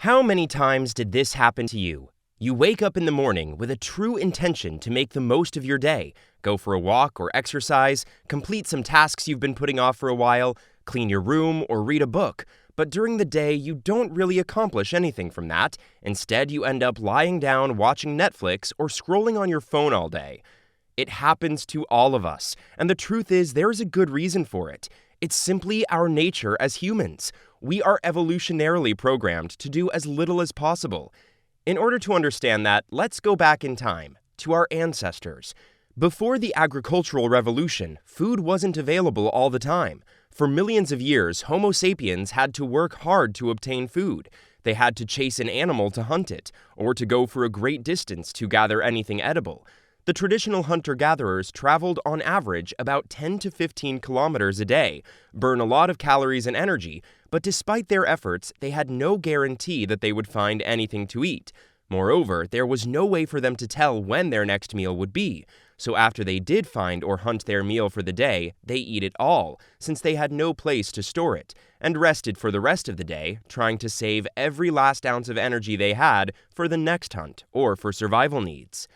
How many times did this happen to you? You wake up in the morning with a true intention to make the most of your day, go for a walk or exercise, complete some tasks you've been putting off for a while, clean your room or read a book, but during the day you don't really accomplish anything from that. Instead, you end up lying down watching Netflix or scrolling on your phone all day. It happens to all of us, and the truth is there is a good reason for it. It's simply our nature as humans. We are evolutionarily programmed to do as little as possible. In order to understand that, let's go back in time, to our ancestors. Before the agricultural revolution, food wasn't available all the time. For millions of years, Homo sapiens had to work hard to obtain food. They had to chase an animal to hunt it, or to go for a great distance to gather anything edible. The traditional hunter-gatherers traveled on average about 10 to 15 kilometers a day, burn a lot of calories and energy, but despite their efforts, they had no guarantee that they would find anything to eat. Moreover, there was no way for them to tell when their next meal would be. So after they did find or hunt their meal for the day, they eat it all, since they had no place to store it, and rested for the rest of the day, trying to save every last ounce of energy they had for the next hunt or for survival needs.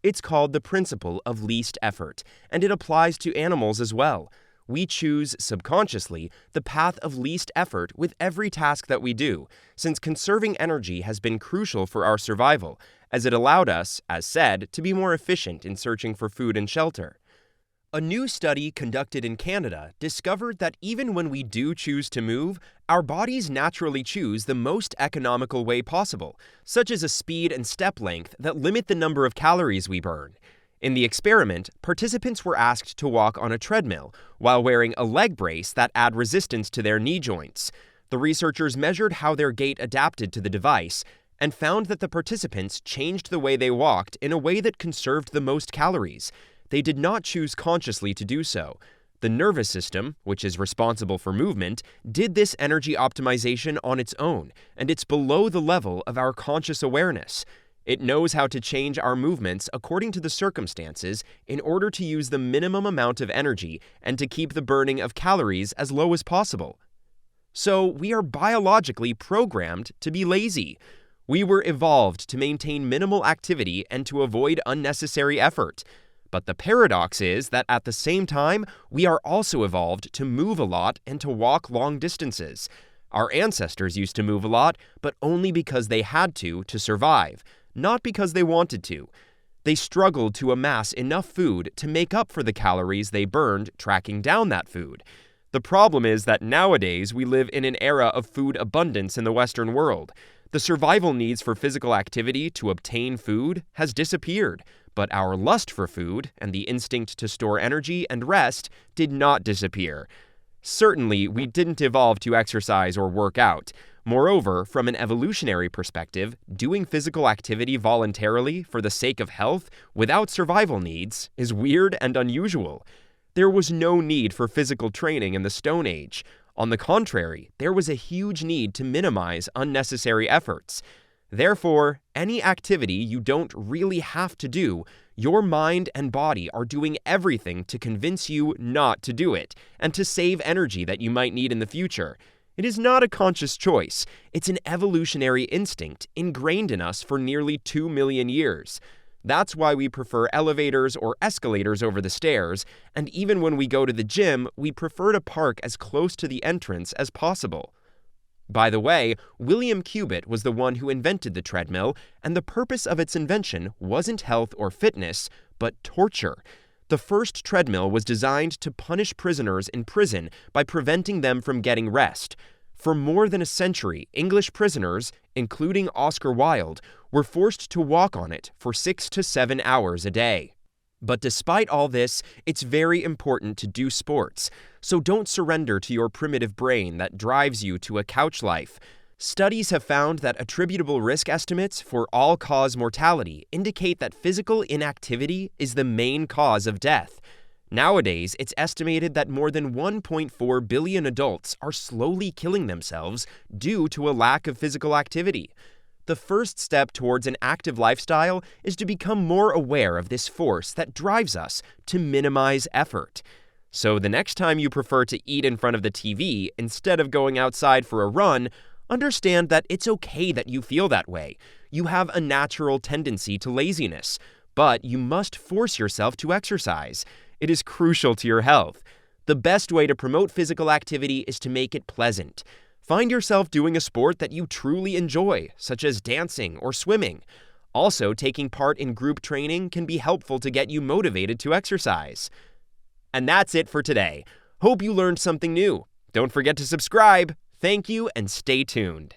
It's called the principle of least effort, and it applies to animals as well. We choose, subconsciously, the path of least effort with every task that we do, since conserving energy has been crucial for our survival, as it allowed us, as said, to be more efficient in searching for food and shelter. A new study conducted in Canada discovered that even when we do choose to move, our bodies naturally choose the most economical way possible, such as a speed and step length that limit the number of calories we burn. In the experiment, participants were asked to walk on a treadmill while wearing a leg brace that add resistance to their knee joints. The researchers measured how their gait adapted to the device and found that the participants changed the way they walked in a way that conserved the most calories. They did not choose consciously to do so. The nervous system, which is responsible for movement, did this energy optimization on its own, and it's below the level of our conscious awareness. It knows how to change our movements according to the circumstances in order to use the minimum amount of energy and to keep the burning of calories as low as possible. So we are biologically programmed to be lazy. We were evolved to maintain minimal activity and to avoid unnecessary effort. But the paradox is that at the same time, we are also evolved to move a lot and to walk long distances. Our ancestors used to move a lot, but only because they had to survive, not because they wanted to. They struggled to amass enough food to make up for the calories they burned tracking down that food. The problem is that nowadays we live in an era of food abundance in the Western world. The survival needs for physical activity to obtain food has disappeared, but our lust for food and the instinct to store energy and rest did not disappear. Certainly, we didn't evolve to exercise or work out. Moreover, from an evolutionary perspective, doing physical activity voluntarily for the sake of health without survival needs is weird and unusual. There was no need for physical training in the Stone Age. On the contrary, there was a huge need to minimize unnecessary efforts. Therefore, any activity you don't really have to do, your mind and body are doing everything to convince you not to do it, and to save energy that you might need in the future. It is not a conscious choice. It's an evolutionary instinct ingrained in us for nearly 2 million years. That's why we prefer elevators or escalators over the stairs, and even when we go to the gym, we prefer to park as close to the entrance as possible. By the way, William Cubitt was the one who invented the treadmill, and the purpose of its invention wasn't health or fitness, but torture. The first treadmill was designed to punish prisoners in prison by preventing them from getting rest. For more than a century, English prisoners, including Oscar Wilde, were forced to walk on it for 6 to 7 hours a day. But despite all this, it's very important to do sports, so don't surrender to your primitive brain that drives you to a couch life. Studies have found that attributable risk estimates for all-cause mortality indicate that physical inactivity is the main cause of death. Nowadays, it's estimated that more than 1.4 billion adults are slowly killing themselves due to a lack of physical activity. The first step towards an active lifestyle is to become more aware of this force that drives us to minimize effort. So the next time you prefer to eat in front of the TV instead of going outside for a run, Understand that it's okay that you feel that way. You have a natural tendency to laziness, but you must force yourself to exercise. It is crucial to your health. The best way to promote physical activity is to make it pleasant. Find yourself doing a sport that you truly enjoy, such as dancing or swimming. Also, taking part in group training can be helpful to get you motivated to exercise. And that's it for today. Hope you learned something new. Don't forget to subscribe. Thank you, and stay tuned.